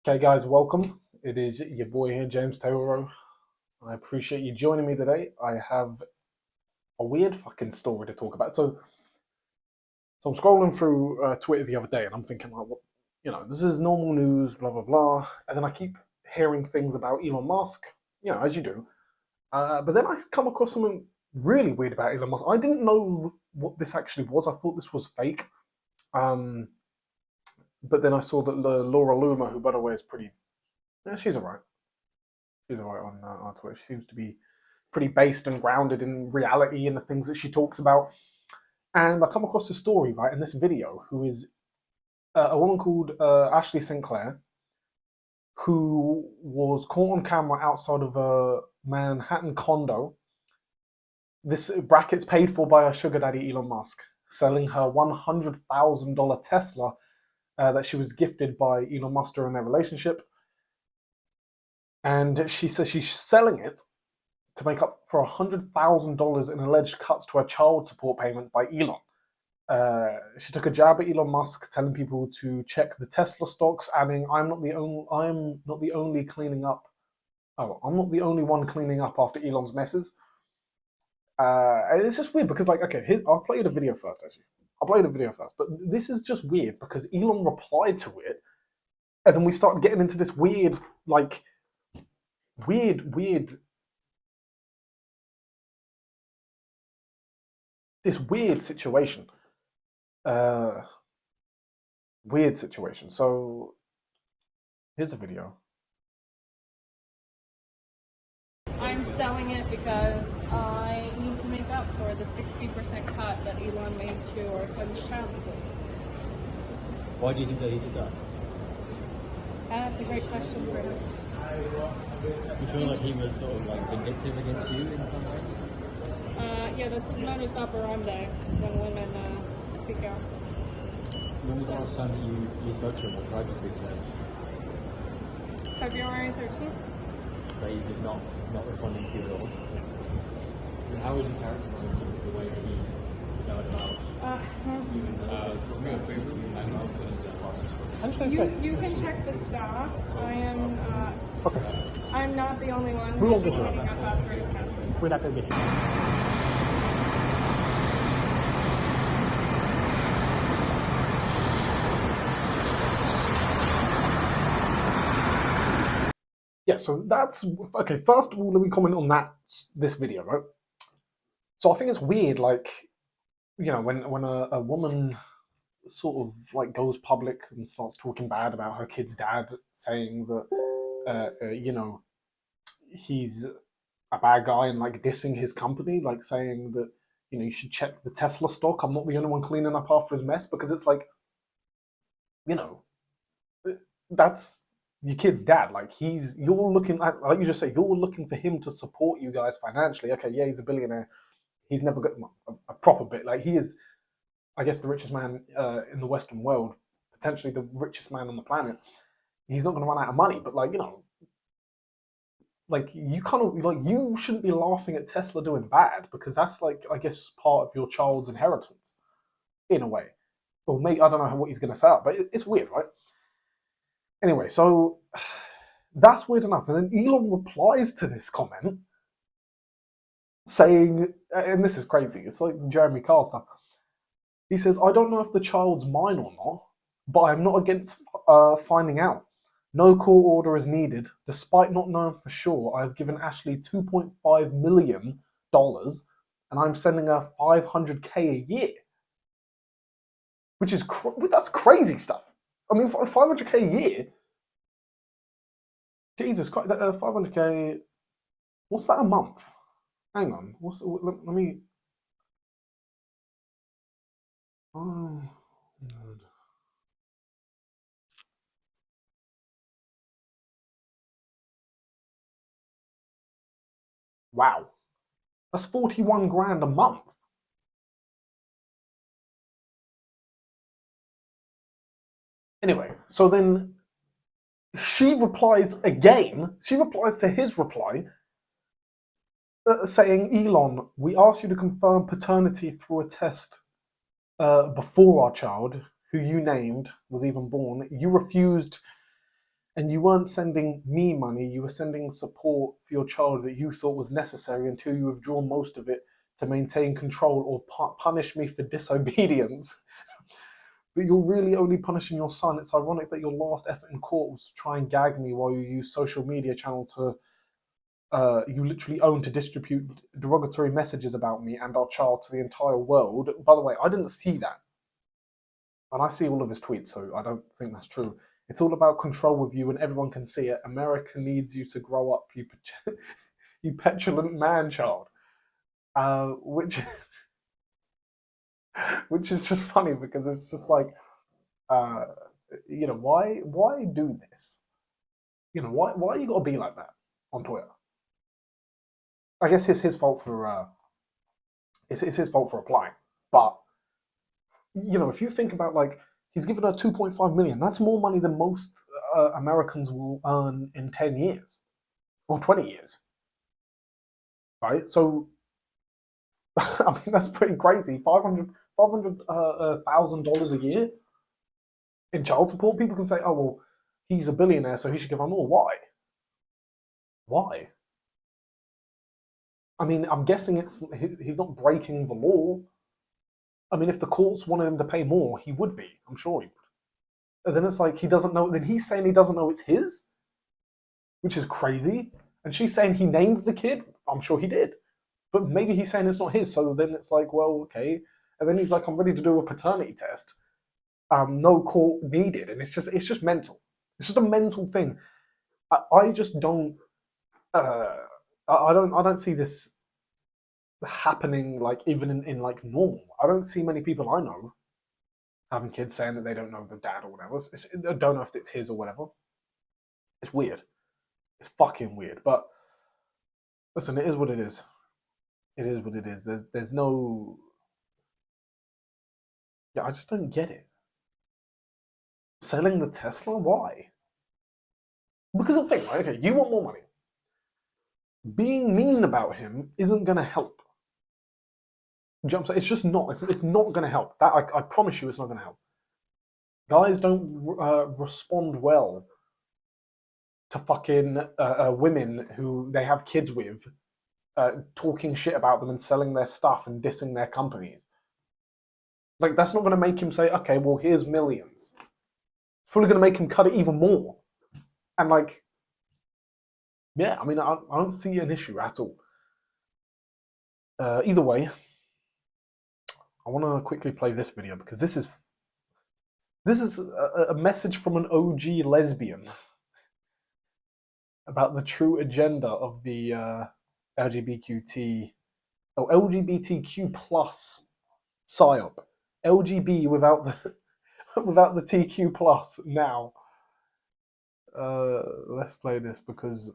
Okay, guys, welcome. It is your boy here, James Taylor. I appreciate you joining me today. I have a weird fucking story to talk about. So I'm scrolling through Twitter the other day, and I'm thinking, like, what, this is normal news, blah blah blah. And then I keep hearing things about Elon Musk, as you do. But then I come across something really weird about Elon Musk. I didn't know what this actually was. I thought this was fake. But then I saw that Laura Luma, who by the way is pretty, she's alright. She's alright on Twitter. She seems to be pretty based and grounded in reality and the things that she talks about. And I come across a story, right, in this video, who is a woman called Ashley Sinclair, who was caught on camera outside of a Manhattan condo. This bracket's paid for by her sugar daddy, Elon Musk, selling her $100,000 Tesla that she was gifted by Elon Musk during their relationship. And she says she's selling it to make up for $100,000 in alleged cuts to her child support payments by Elon. She took a jab at Elon Musk, telling people to check the Tesla stocks, adding, I'm not the only cleaning up. Oh, I'm not the only one cleaning up after Elon's messes. It's just weird because, like, okay, I'll play you the video first, actually. But this is just weird because Elon replied to it, and then we started getting into this weird situation. So here's a video. I'm selling it because I need to make up for the 60% cut that Elon made to our son's child support. Why do you think that he did that? That's a great question for him. You feel like he was sort of like vindictive against you in some way? Yeah, that's his modus operandi when women speak out. When was the last time that you spoke to him or tried to speak to him? February 13th? But he's just not responding to you at all? And how would you characterize sort of the way that he's going about you and You can check the stocks. Okay. I'm not the only one We won't who's get you cleaning that. up after his messes. We're not going to get you. Yeah, so that's okay. First of all, let me comment on this video, right? So I think it's weird, like, when a woman sort of like goes public and starts talking bad about her kid's dad, saying that he's a bad guy and like dissing his company, like saying that you should check the Tesla stock. I'm not the only one cleaning up after his mess, because it's like, that's your kid's dad. Like, you're looking at, like you just say, you're looking for him to support you guys financially. Okay, yeah, he's a billionaire. He's never got a proper bit. Like, he is, I guess, the richest man in the Western world, potentially the richest man on the planet. He's not going to run out of money, but like, like, you kind of, like, you shouldn't be laughing at Tesla doing bad, because that's, like, I guess, part of your child's inheritance in a way. Or maybe, I don't know what he's going to say, but it's weird, right? Anyway, so that's weird enough. And then Elon replies to this comment saying, and this is crazy, it's like Jeremy Carl stuff. He says, I don't know if the child's mine or not, but I'm not against finding out. No court order is needed. Despite not knowing for sure, I've given Ashley $2.5 million, and I'm sending her $500K a year. Which is, that's crazy stuff. I mean, $500K a year? Jesus Christ, 500K, what's that a month? Hang on, let me... Oh, God. Wow. That's 41 grand a month. Anyway, so then she replies again. She replies to his reply, saying, Elon, we asked you to confirm paternity through a test before our child, who you named, was even born. You refused and you weren't sending me money, you were sending support for your child that you thought was necessary until you withdrawn most of it to maintain control or punish me for disobedience. But you're really only punishing your son. It's ironic that your last effort in court was to try and gag me while you use social media channel to you literally own to distribute derogatory messages about me and our child to the entire world. By the way, I didn't see that. And I see all of his tweets, so I don't think that's true. It's all about control with you and everyone can see it. America needs you to grow up, you petulant man-child. Which is just funny because it's just like, why do this? Why you gotta be like that on Twitter? I guess it's his fault for it's his fault for applying. But if you think about, like, he's given her 2.5 million. That's more money than most Americans will earn in 10 years or 20 years, right? So, I mean, that's pretty crazy. $500,000 a year in child support. People can say, "Oh well, he's a billionaire, so he should give her more." Why? Why? I mean, I'm guessing he's not breaking the law. I mean, if the courts wanted him to pay more, he would be. I'm sure he would. And then it's like he doesn't know. Then he's saying he doesn't know it's his, which is crazy. And she's saying he named the kid. I'm sure he did. But maybe he's saying it's not his. So then it's like, well, okay. And then he's like, I'm ready to do a paternity test. No court needed. And it's just mental. It's just a mental thing. I just don't. I don't see this happening, like, even in like normal. I don't see many people I know having kids saying that they don't know the dad or whatever. I don't know if it's his or whatever. It's weird. It's fucking weird. But listen, it is what it is. It is what it is. There's no. Yeah, I just don't get it. Selling the Tesla? Why? Because of the thing, right? Okay, you want more money. Being mean about him isn't going to help. Do you know what I'm saying? It's just not. It's not going to help. That I promise you, it's not going to help. Guys don't respond well to fucking women who they have kids with, talking shit about them and selling their stuff and dissing their companies. Like, that's not going to make him say, okay, well, here's millions. It's probably going to make him cut it even more. And, like, yeah, I mean, I don't see an issue at all. Either way, I want to quickly play this video because this is a message from an OG lesbian about the true agenda of the LGBTQ plus psyop. LGB without the TQ plus now. Let's play this because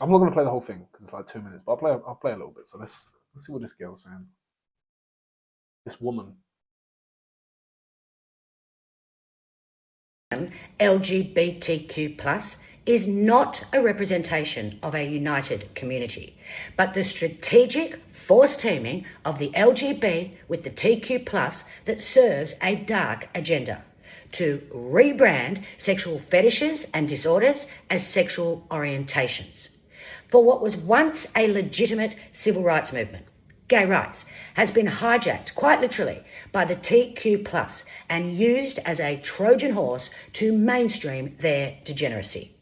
I'm not going to play the whole thing because it's like 2 minutes, but I'll play a little bit. So let's see what this girl's saying. This woman. LGBTQ plus is not a representation of a united community, but the strategic force teaming of the LGB with the TQ plus that serves a dark agenda to rebrand sexual fetishes and disorders as sexual orientations. For what was once a legitimate civil rights movement, gay rights, has been hijacked quite literally by the TQ plus and used as a Trojan horse to mainstream their degeneracy.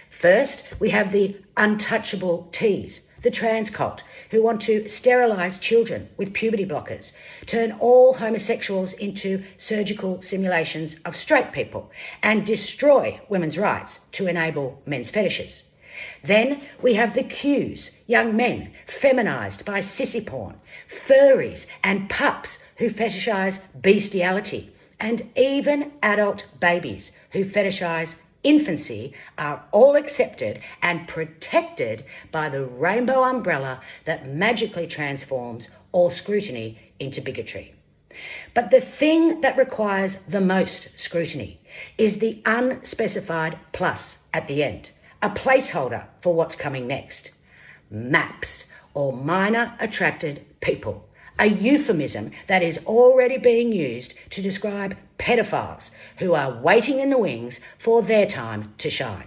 First, we have the untouchable Ts, the trans cult, who want to sterilise children with puberty blockers, turn all homosexuals into surgical simulations of straight people, and destroy women's rights to enable men's fetishes. Then we have the Qs, young men feminised by sissy porn, furries and pups who fetishise bestiality, and even adult babies who fetishise infancy are all accepted and protected by the rainbow umbrella that magically transforms all scrutiny into bigotry. But the thing that requires the most scrutiny is the unspecified plus at the end, a placeholder for what's coming next. MAPS, or minor attracted people, a euphemism that is already being used to describe pedophiles who are waiting in the wings for their time to shine.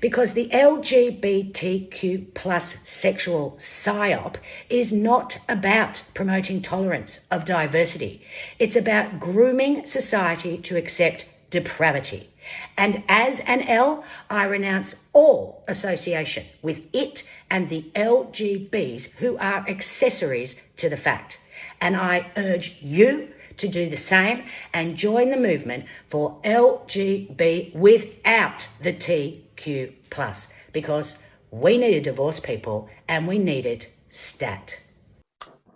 Because the LGBTQ plus sexual psyop is not about promoting tolerance of diversity. It's about grooming society to accept depravity. And as an L, I renounce all association with it and the LGBs who are accessories to the fact. And I urge you to do the same and join the movement for LGB without the TQ+, because we need to divorce people and we need it stat.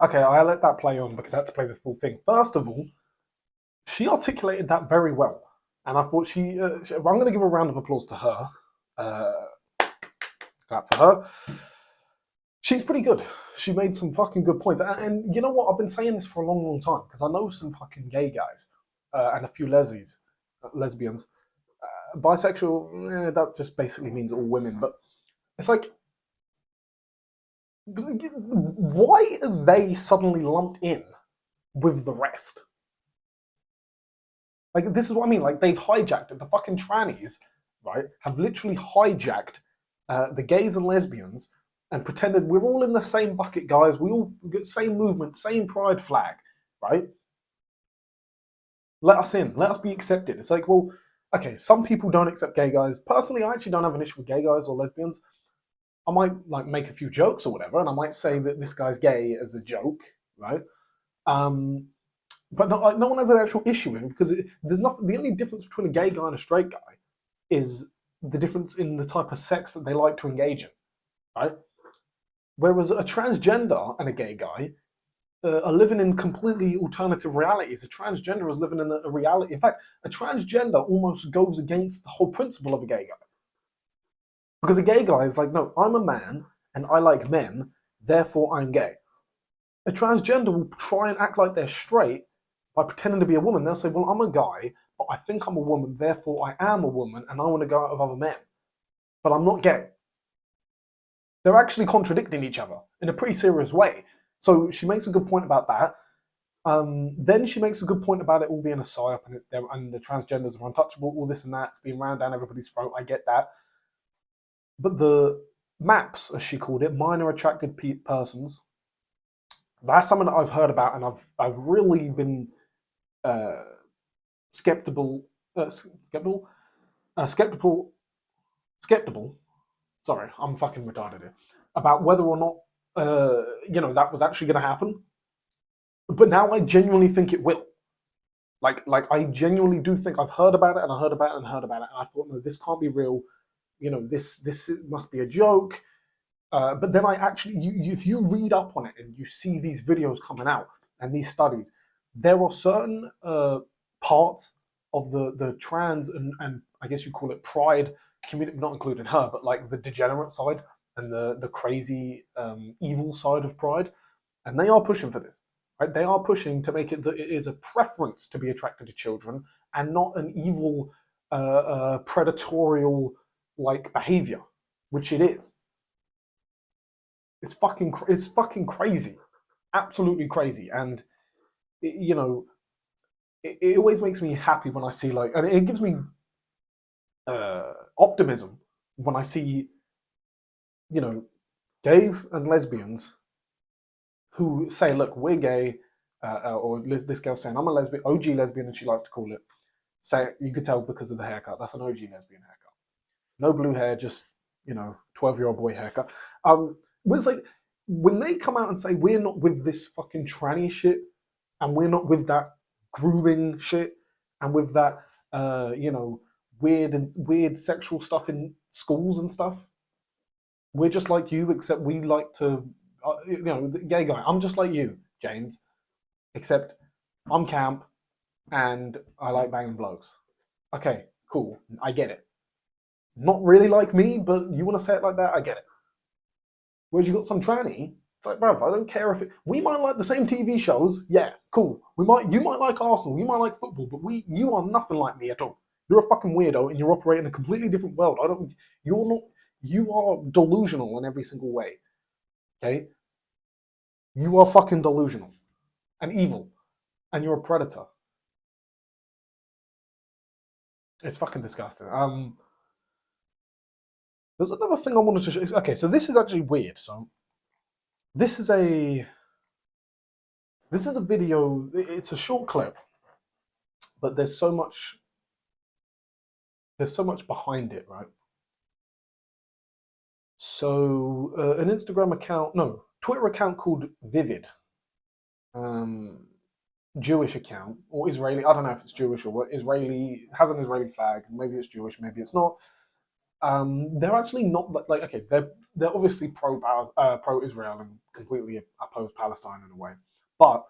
Okay, I let that play on because I had to play the full thing. First of all, she articulated that very well. And I thought I'm going to give a round of applause to her. Clap for her. She's pretty good. She made some fucking good points. And you know what? I've been saying this for a long, long time because I know some fucking gay guys and a few lesbians. Bisexual, that just basically means all women. But it's like, why are they suddenly lumped in with the rest? Like, this is what I mean. Like, they've hijacked it. The fucking trannies, right, have literally hijacked the gays and lesbians and pretended we're all in the same bucket, guys. We all get same movement, same pride flag, right? Let us in. Let us be accepted. It's like, well, okay, some people don't accept gay guys. Personally, I actually don't have an issue with gay guys or lesbians. I might, like, make a few jokes or whatever, and I might say that this guy's gay as a joke, right? But no one has an actual issue with it because there's nothing. The only difference between a gay guy and a straight guy is the difference in the type of sex that they like to engage in, right? Whereas a transgender and a gay guy are living in completely alternative realities. A transgender is living in a reality. In fact, a transgender almost goes against the whole principle of a gay guy. Because a gay guy is like, no, I'm a man and I like men, therefore I'm gay. A transgender will try and act like they're straight by pretending to be a woman. They'll say, well, I'm a guy, but I think I'm a woman, therefore I am a woman, and I want to go out with other men. But I'm not gay. They're actually contradicting each other in a pretty serious way. So she makes a good point about that. Then she makes a good point about it all being a psyop and the transgenders are untouchable, all this and that. It's being rammed down everybody's throat. I get that. But the MAPS, as she called it, minor attracted persons, that's something that I've heard about, and I've really been skeptical. Sorry, I'm fucking retarded here. About whether or not that was actually going to happen. But now I genuinely think it will. Like I genuinely do think I've heard about it and I heard about it and heard about it, and I thought, no, this can't be real. This must be a joke. But then I actually, if you read up on it and you see these videos coming out and these studies, there are certain parts of the trans and I guess you call it pride community, not including her, but like the degenerate side and the crazy evil side of pride, and they are pushing for this. Right? They are pushing to make it that it is a preference to be attracted to children and not an evil, predatorial like behavior, which it is. It's fucking crazy, absolutely crazy, and it always makes me happy when I see and it gives me optimism when I see gays and lesbians who say, look, we're gay, or this girl saying I'm a lesbian, OG lesbian, and she likes to call it. Say you could tell because of the haircut. That's an OG lesbian haircut. No blue hair, just 12-year-old boy haircut. It's like when they come out and say we're not with this fucking tranny shit, and we're not with that grooming shit, and with that weird sexual stuff in schools and stuff. We're just like you, except we like to, the gay guy. I'm just like you, James, except I'm camp and I like banging blokes. Okay, cool. I get it. Not really like me, but you want to say it like that? I get it. Whereas you got some tranny, it's like, bruv, I don't care if we might like the same TV shows. Yeah, cool. You might like Arsenal, you might like football, but you are nothing like me at all. You're a fucking weirdo and you're operating in a completely different world. You are delusional in every single way. Okay? You are fucking delusional. and evil, and you're a predator. It's fucking disgusting. There's another thing I wanted to show. Okay, so this is actually weird. So this is a video. It's a short clip, but there's so much behind it, right? So an Instagram account, no, Twitter account called Vivid, Jewish account or Israeli. I don't know if it's Jewish or what. Israeli, has an Israeli flag. Maybe it's Jewish, maybe it's not. They're actually not like okay. They're obviously pro-Israel and completely oppose Palestine in a way, but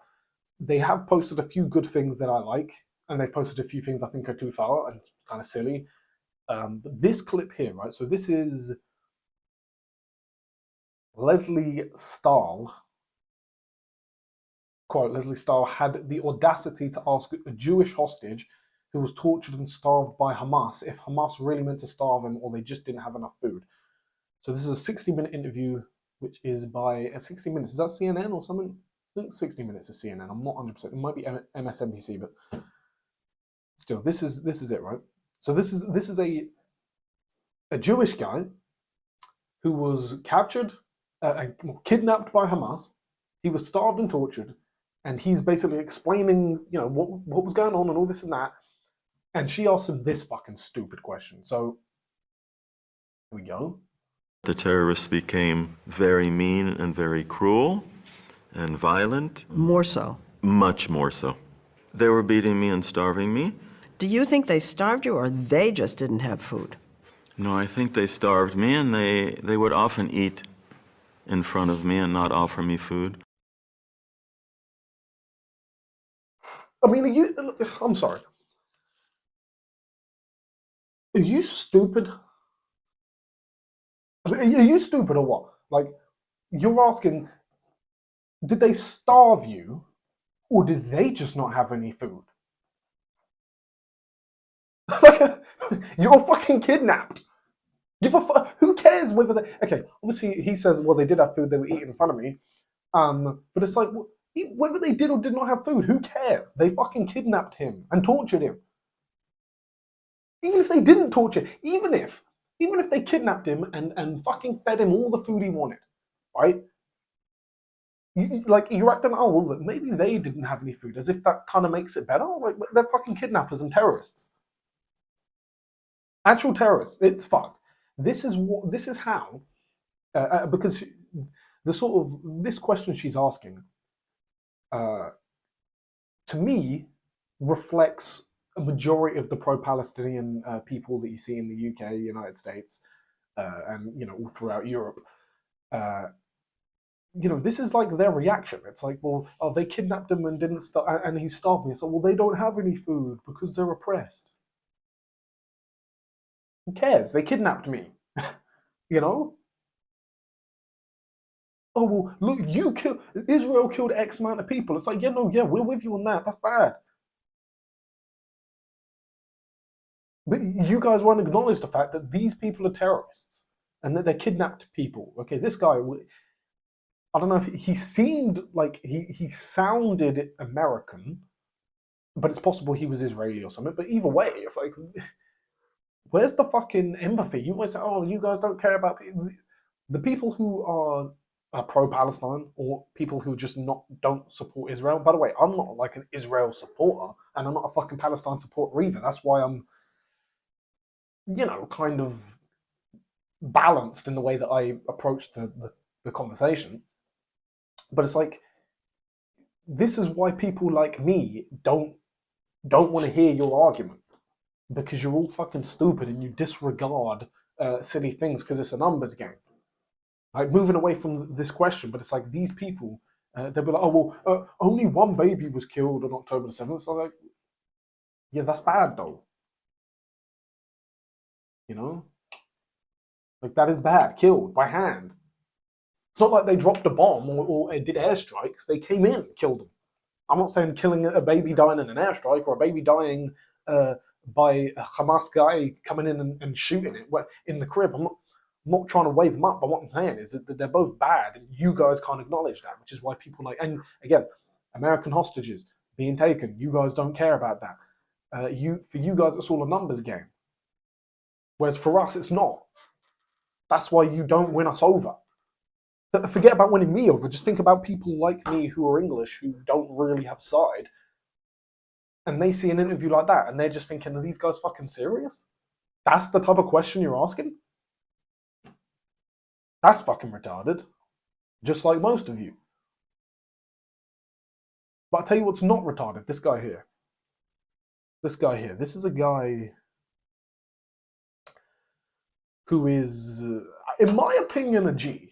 they have posted a few good things that I like, and they've posted a few things I think are too far and kind of silly. But this clip here, right? So this is Leslie Stahl. Quote, Leslie Stahl had the audacity to ask a Jewish hostage who was tortured and starved by Hamas if Hamas really meant to starve him or they just didn't have enough food. So this is a 60-minute interview, which is by 60 Minutes. Is that CNN or something? I think 60 Minutes is CNN. I'm not 100%. It might be MSNBC, but still, this is it, right? So this is a Jewish guy who was captured, kidnapped by Hamas. He was starved and tortured, and he's basically explaining, what was going on and all this and that. And she asked him this fucking stupid question. So here we go. The terrorists became very mean and very cruel and violent. More so. Much more so. They were beating me and starving me. Do you think they starved you or they just didn't have food? No, I think they starved me, and they would often eat in front of me and not offer me food. I mean, I'm sorry. Are you stupid? I mean, are you stupid or what? Like, you're asking, did they starve you or did they just not have any food? Like, you're fucking kidnapped. Who cares whether they... Okay, obviously he says, well, they did have food, they were eating in front of me. But it's like, whether they did or did not have food, who cares? They fucking kidnapped him and tortured him. Even if they didn't torture, even if they kidnapped him and fucking fed him all the food he wanted, right? You're acting, oh, well, maybe they didn't have any food, as if that kind of makes it better. Like, they're fucking kidnappers and terrorists. Actual terrorists. It's fucked. This is how, because this question she's asking, to me, reflects a majority of the pro-Palestinian people that you see in the UK, United States, and all throughout Europe. This is like their reaction. It's like, well, oh, they kidnapped him and didn't and he starved me. So, well, they don't have any food because they're oppressed. Who cares? They kidnapped me. Oh, well, look, Israel killed X amount of people. It's like, yeah, we're with you on that. That's bad. But you guys won't acknowledge the fact that these people are terrorists and that they're kidnapped people. Okay, this guy, I don't know if he seemed like he sounded American, but it's possible he was Israeli or something. But either way, it's like, where's the fucking empathy? You always say, oh, you guys don't care about people. The people who are pro-Palestine or people who just don't support Israel. By the way, I'm not like an Israel supporter, and I'm not a fucking Palestine supporter either. That's why I'm, kind of balanced in the way that I approach the conversation. But it's like, this is why people like me don't want to hear your argument, because you're all fucking stupid and you disregard silly things because it's a numbers game. Like, moving away from this question, but it's like these people, they'll be like, oh, well, only one baby was killed on October the 7th. So I'm like, yeah, that's bad though. Like, that is bad. Killed by hand. It's not like they dropped a bomb or did airstrikes. They came in and killed them. I'm not saying killing a baby dying in an airstrike or a baby dying by a Hamas guy coming in and shooting it in the crib. I'm not trying to wave them up, but what I'm saying is that they're both bad, and you guys can't acknowledge that, which is why people like. And again, American hostages being taken. You guys don't care about that. For you guys, it's all a numbers game. Whereas for us, it's not. That's why you don't win us over. Forget about winning me over. Just think about people like me who are English, who don't really have side, and they see an interview like that, and they're just thinking, are these guys fucking serious? That's the type of question you're asking? That's fucking retarded. Just like most of you. But I'll tell you what's not retarded. This guy here. This guy here. This is a guy who is, in my opinion, a G.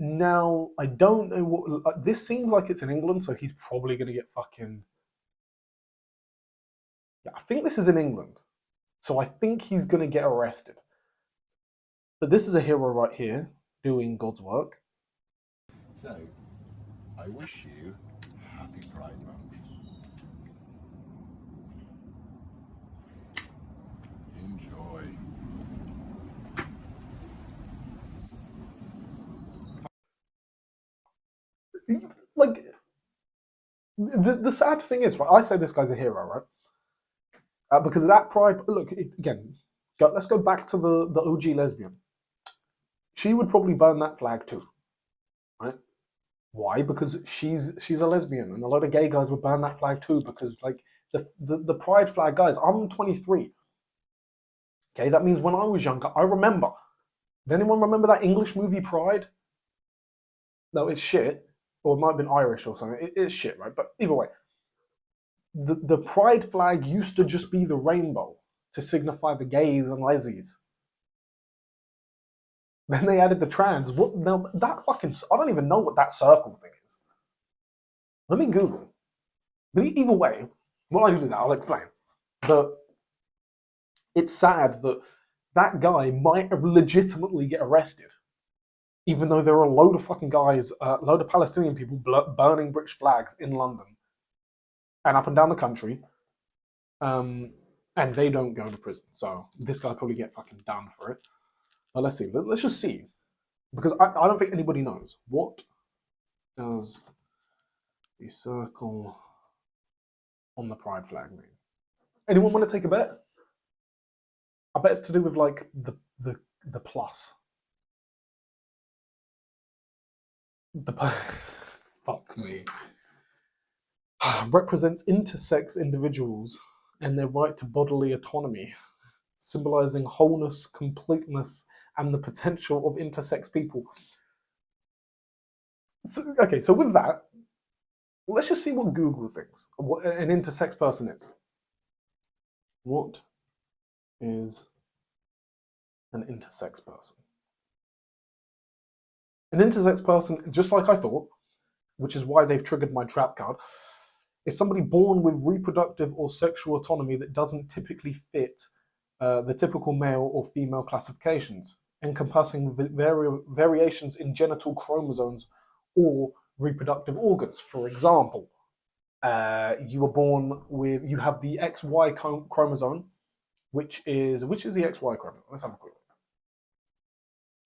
Now, I don't know what... This seems like it's in England, so he's probably going to get fucking... Yeah, I think this is in England. So I think he's going to get arrested. But this is a hero right here, doing God's work. So, I wish you happy Pride Month. Enjoy. Like, the sad thing is, I say this guy's a hero, right? Because of that pride. Look, again, let's go back to the OG lesbian. She would probably burn that flag too, right? Why? Because she's a lesbian, and a lot of gay guys would burn that flag too. Because like the pride flag, guys. I'm 23. Okay, that means when I was younger, I remember. Did anyone remember that English movie Pride? No, it's shit. Or it might have been Irish or something. It's shit, right? But either way, the pride flag used to just be the rainbow to signify the gays and lesies. Then they added the trans. What now? That fucking... I don't even know what that circle thing is. Let me Google. But either way, what I do now, I'll explain. It's sad that that guy might legitimately get arrested. Even though there are a load of fucking guys, a load of Palestinian people burning British flags in London and up and down the country, and they don't go to prison. So this guy probably get fucking done for it. But let's see. Let's just see, because I don't think anybody knows. What does the circle on the pride flag mean? Anyone want to take a bet? I bet it's to do with like the plus. Fuck me. Represents intersex individuals and their right to bodily autonomy, symbolizing wholeness, completeness, and the potential of intersex people. Okay, so with that, let's just see what Google thinks, what an intersex person is. What is an intersex person? An intersex person, just like I thought, which is why they've triggered my trap card, is somebody born with reproductive or sexual autonomy that doesn't typically fit the typical male or female classifications, encompassing variations in genital chromosomes or reproductive organs. For example, you were born with, you have the XY chromosome, which is the XY chromosome? Let's have a quick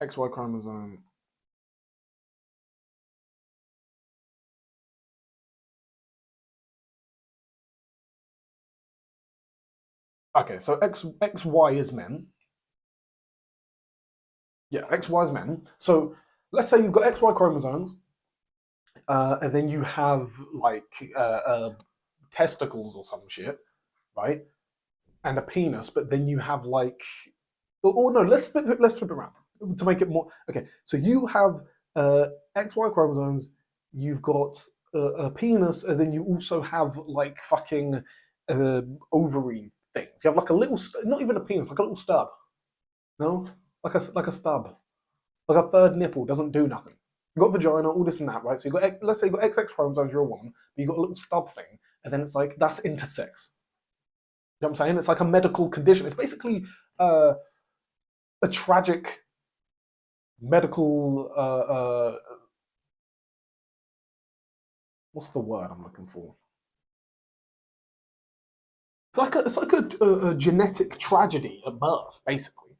look. XY chromosome. Okay, so XY is men. Yeah, XY is men. So let's say you've got XY chromosomes, and then you have like testicles or some shit, right? And a penis, but then you have like, oh no, let's flip it around to make it more. Okay, so you have XY chromosomes, you've got a penis, and then you also have like fucking ovary things. You have like a little, not even a penis, like a little stub. No, like a stub, like a third nipple doesn't do nothing. You've got vagina, all this and that, right? So you got, let's say you've got XX chromosomes, you're a woman, but you've got a little stub thing, and then it's like that's intersex. You know what I'm saying? It's like a medical condition. It's basically a tragic medical. What's the word I'm looking for? It's like a genetic tragedy at birth, basically.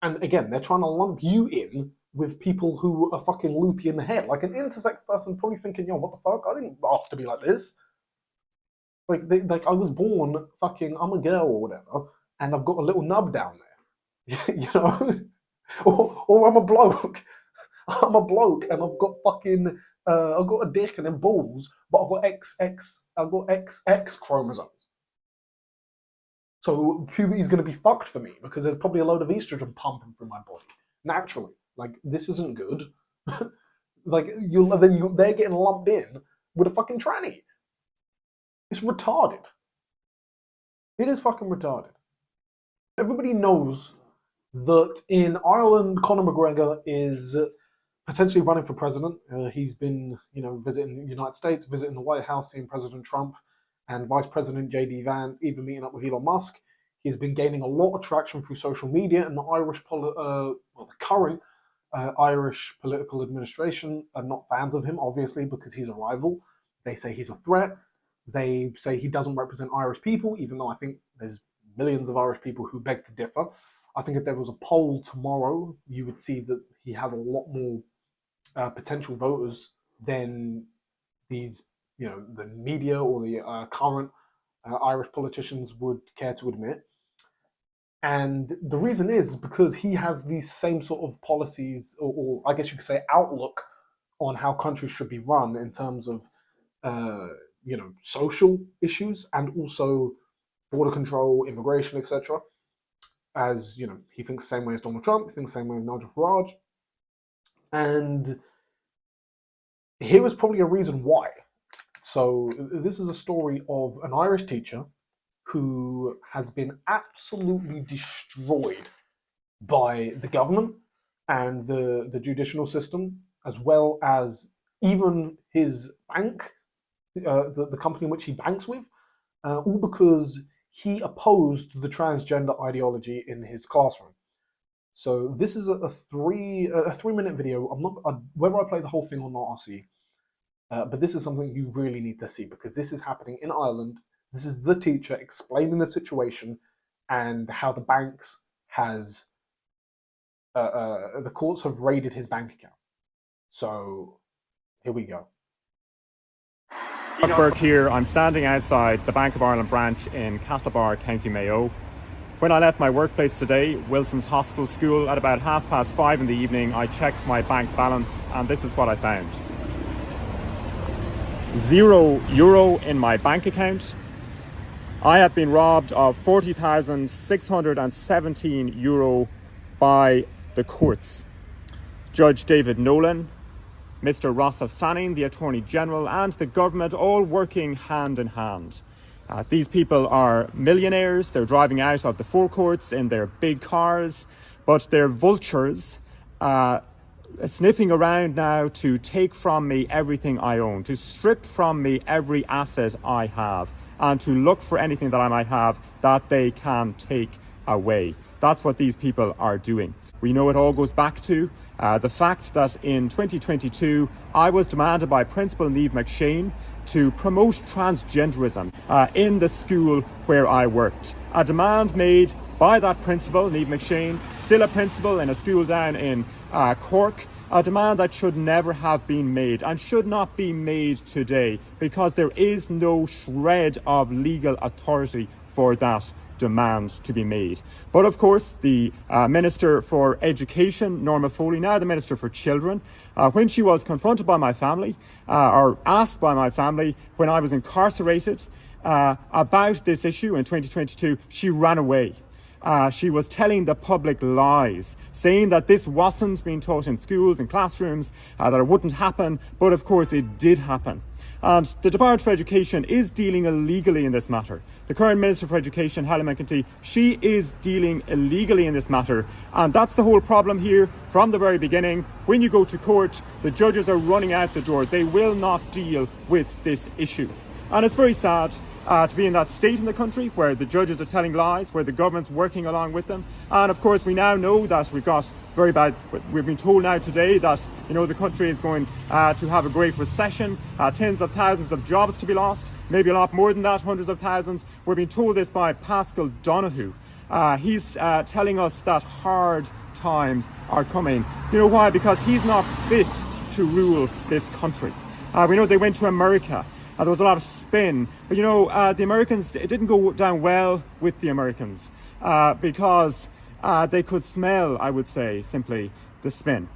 And again, they're trying to lump you in with people who are fucking loopy in the head. Like an intersex person probably thinking, yo, what the fuck? I didn't ask to be like this. Like I was born fucking, I'm a girl or whatever, and I've got a little nub down there. You know? or I'm a bloke. I'm a bloke and I've got fucking I've got a dick and then balls, but I've got XX chromosomes. So puberty's gonna be fucked for me because there's probably a load of estrogen pumping through my body naturally. Like this isn't good. Like they're getting lumped in with a fucking tranny. It's retarded. It is fucking retarded. Everybody knows that in Ireland, Conor McGregor is potentially running for president. He's been, visiting the United States, visiting the White House, seeing President Trump and Vice President J.D. Vance, even meeting up with Elon Musk. He's been gaining a lot of traction through social media, and the current Irish political administration are not fans of him, obviously, because he's a rival. They say he's a threat. They say he doesn't represent Irish people, even though I think there's millions of Irish people who beg to differ. I think if there was a poll tomorrow, you would see that he has a lot more potential voters than these, the media or the current Irish politicians would care to admit. And the reason is because he has these same sort of policies, or I guess you could say outlook on how countries should be run in terms of, social issues and also border control, immigration, etc. As, he thinks the same way as Donald Trump, he thinks the same way as Nigel Farage. And here is probably a reason why. So this is a story of an Irish teacher who has been absolutely destroyed by the government and the judicial system, as well as even his bank, the company in which he banks with, all because he opposed the transgender ideology in his classroom. So this is a 3-minute video. Whether I play the whole thing or not, I'll see. But this is something you really need to see because this is happening in Ireland. This is the teacher explaining the situation and how the banks has the courts have raided his bank account. So here we go. Burke here. I'm standing outside the Bank of Ireland branch in Castlebar, County Mayo. When I left my workplace today, Wilson's Hospital School, at about 5:30 in the evening, I checked my bank balance and this is what I found. €0 in my bank account. I have been robbed of €40,617 by the courts. Judge David Nolan, Mr. Rossa Fanning, the Attorney General, and the government all working hand in hand. These people are millionaires. They're driving out of the forecourts in their big cars, but they're vultures sniffing around now to take from me everything I own, to strip from me every asset I have, and to look for anything that I might have that they can take away. That's what these people are doing. We know it all goes back to the fact that in 2022, I was demanded by Principal Niamh McShane to promote transgenderism in the school where I worked. A demand made by that principal, Niamh McShane, still a principal in a school down in Cork, a demand that should never have been made and should not be made today because there is no shred of legal authority for that demand to be made. But of course, the Minister for Education, Norma Foley, now the Minister for Children, when she was confronted by my family, or asked by my family when I was incarcerated about this issue in 2022, she ran away. She was telling the public lies, saying that this wasn't being taught in schools and classrooms, that it wouldn't happen, but of course it did happen. And the Department for Education is dealing illegally in this matter. The current Minister for Education, Helen McEntee, she is dealing illegally in this matter. And that's the whole problem here from the very beginning. When you go to court, the judges are running out the door. They will not deal with this issue. And it's very sad to be in that state in the country where the judges are telling lies, where the government's working along with them. And of course, we now know that we've got very bad, we've been told now today that, the country is going to have a great recession, tens of thousands of jobs to be lost, maybe a lot more than that, hundreds of thousands. We're being told this by Pascal Donoghue, He's telling us that hard times are coming. You know why? Because he's not fit to rule this country. We know they went to America. There was a lot of spin. But you know, the Americans, it didn't go down well with the Americans because they could smell, I would say, simply the spin.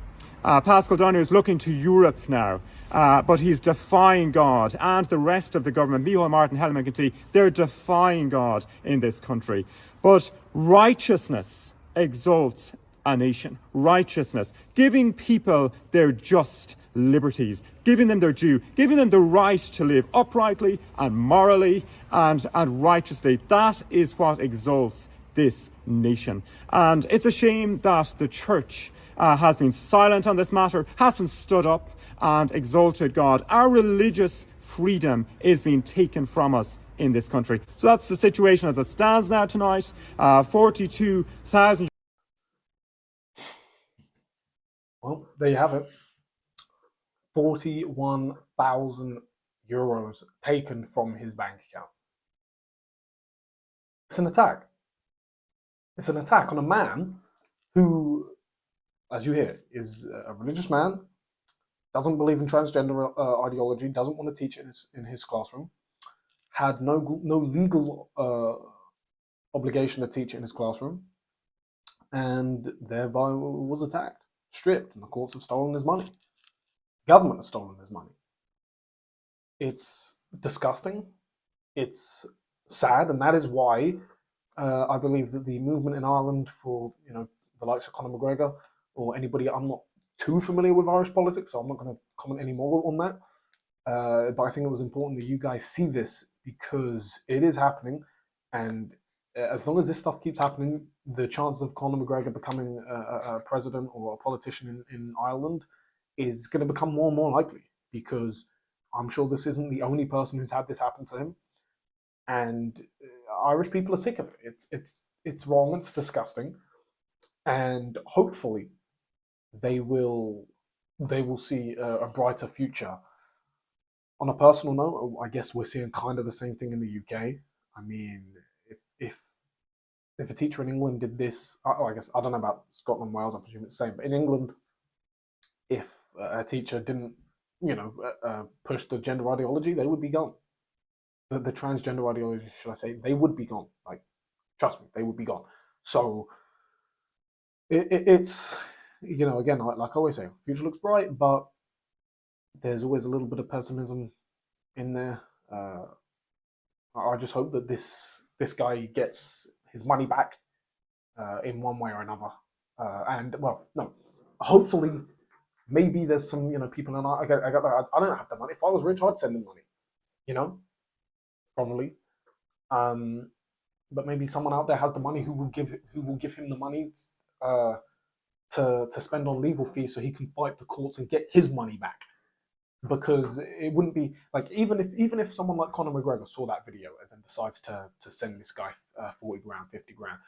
Pascal Donoghue is looking to Europe now, but he's defying God and the rest of the government. Micheál Martin, Helen McEntee, they're defying God in this country. But righteousness exalts a nation. Righteousness, giving people their just liberties, giving them their due, giving them the right to live uprightly and morally and righteously. That is what exalts this nation. And it's a shame that the church has been silent on this matter, hasn't stood up and exalted God. Our religious freedom is being taken from us in this country. So that's the situation as it stands now tonight. 42,000. Well, there you have it. 41,000 euros taken from his bank account. It's an attack. It's an attack on a man who, as you hear, is a religious man, doesn't believe in transgender ideology, doesn't want to teach it in his classroom, had no legal obligation to teach it in his classroom, and thereby was attacked, stripped, and the courts have stolen his money. The government has stolen his money. It's disgusting. It's sad, and that is why I believe that the movement in Ireland for, you know, the likes of Conor McGregor or anybody, I'm not too familiar with Irish politics, so I'm not going to comment any more on that. But I think it was important that you guys see this because it is happening, and as long as this stuff keeps happening, the chances of Conor McGregor becoming a president or a politician in Ireland is going to become more and more likely, because I'm sure this isn't the only person who's had this happen to him, and Irish people are sick of it. It's wrong. It's disgusting, and hopefully they will see a brighter future. On a personal note, I guess we're seeing kind of the same thing in the UK. I mean, if a teacher in England did this, I guess I don't know about Scotland, Wales. I presume it's the same. But in England, if a teacher didn't, push the gender ideology, they would be gone. The transgender ideology, should I say, they would be gone. Like, trust me, they would be gone. So it's, again, like I always say, future looks bright, but there's always a little bit of pessimism in there. I just hope that this guy gets his money back in one way or another. Hopefully, maybe there's some people in I don't have the money. If I was rich, I'd send them money. Probably. But maybe someone out there has the money who will give him the money to spend on legal fees so he can fight the courts and get his money back. Because it wouldn't be like, even if someone like Conor McGregor saw that video and then decides to send this guy 40 grand, 50 grand,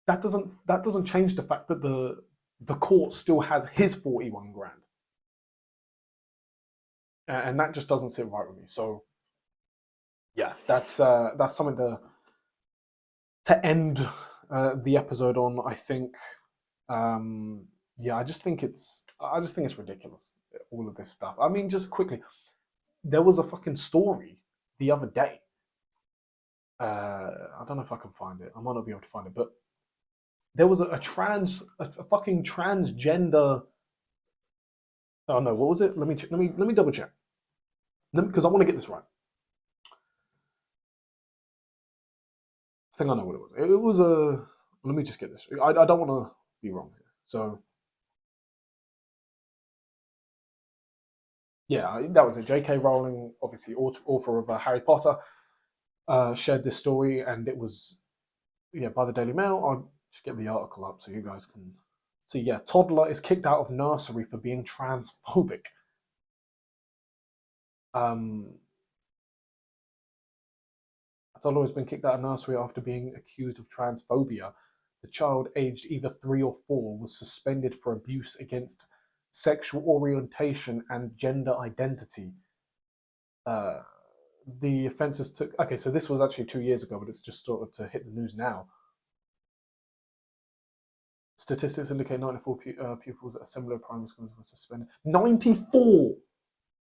that doesn't change the fact that the court still has his 41 grand, and that just doesn't sit right with me. So yeah, that's something to end the episode on. I think. I just think it's ridiculous, all of this stuff. I mean, just quickly, there was a fucking story the other day. I don't know if I can find it. I might not be able to find it, but there was a fucking transgender. Oh no, what was it? Let me double check, because I want to get this right. I think I know what it was. It was a. Let me just get this. I don't want to be wrong here. So. Yeah, that was it. J.K. Rowling, obviously author of Harry Potter, shared this story, and it was, by the Daily Mail. I'll just get the article up so you guys can see. Yeah, toddler is kicked out of nursery for being transphobic. A toddler has been kicked out of nursery after being accused of transphobia. The child, aged either 3 or 4, was suspended for abuse against sexual orientation and gender identity. The offences took... Okay, so this was actually 2 years ago, but it's just started to hit the news now. Statistics indicate 94 pupils at similar primary schools were suspended. 94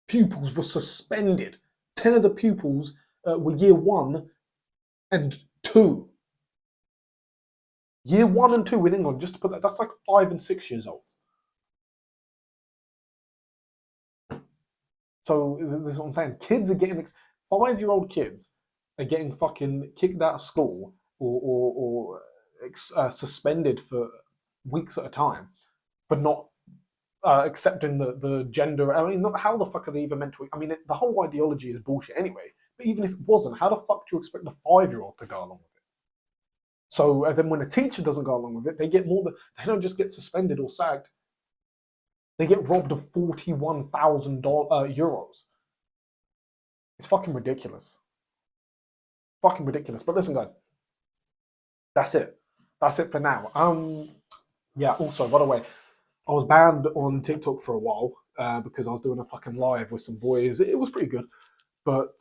pupils were suspended. 10 of the pupils were year 1 and 2. Year 1 and 2 in England, just to put that, that's like 5 and 6 years old. So this is what I'm saying. Kids are getting 5-year-old kids are getting fucking kicked out of school or suspended for weeks at a time for not accepting the gender. I mean, how the fuck are they even meant to? I mean, the whole ideology is bullshit anyway. But even if it wasn't, how the fuck do you expect a 5-year-old to go along with it? So then when a teacher doesn't go along with it, they get more. They don't just get suspended or sacked. They get robbed of 41,000 euros. It's fucking ridiculous. Fucking ridiculous. But listen, guys, that's it. That's it for now. Yeah. Also, by the way, I was banned on TikTok for a while because I was doing a fucking live with some boys. It was pretty good, but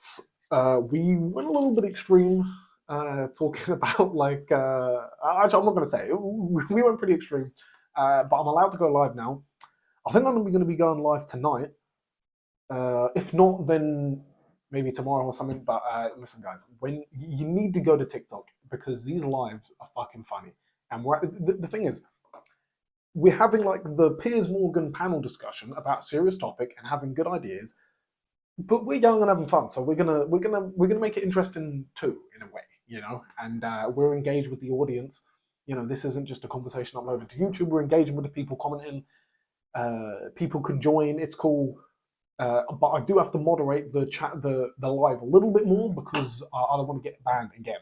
we went a little bit extreme, talking about like. Actually, I'm not gonna say it. We went pretty extreme, but I'm allowed to go live now. I think I'm going to be going live tonight. If not, then maybe tomorrow or something. But listen, guys, when you need to go to TikTok because these lives are fucking funny. And the thing is, we're having like the Piers Morgan panel discussion about a serious topic and having good ideas. But we're young and having fun, so we're gonna make it interesting too, in a way, you know. And we're engaged with the audience. You know, this isn't just a conversation uploaded to YouTube. We're engaging with the people commenting. People can join. It's cool, but I do have to moderate the chat, the live a little bit more because I don't want to get banned again.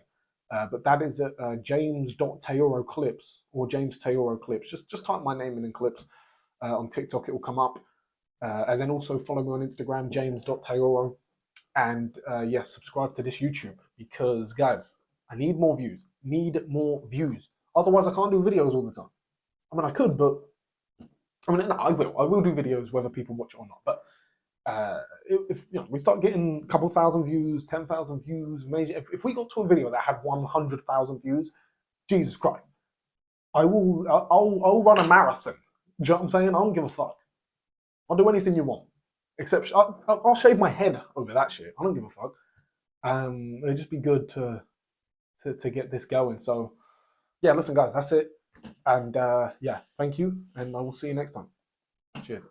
But that is at James.Teoro Clips or James Teoro Clips. Just type my name in clips on TikTok. It will come up, and then also follow me on Instagram, James.Teoro, and yes, subscribe to this YouTube because guys, I need more views. Otherwise, I can't do videos all the time. I mean, I could, but. I mean, no, I will do videos whether people watch it or not. But if you know, we start getting a couple thousand views, 10,000 views, maybe if we got to a video that had 100,000 views, Jesus Christ, I'll run a marathon. Do you know what I'm saying? I don't give a fuck. I'll do anything you want, except I'll shave my head over that shit. I don't give a fuck. It'd just be good to get this going. So yeah, listen, guys, that's it. And yeah, thank you, and I will see you next time. Cheers.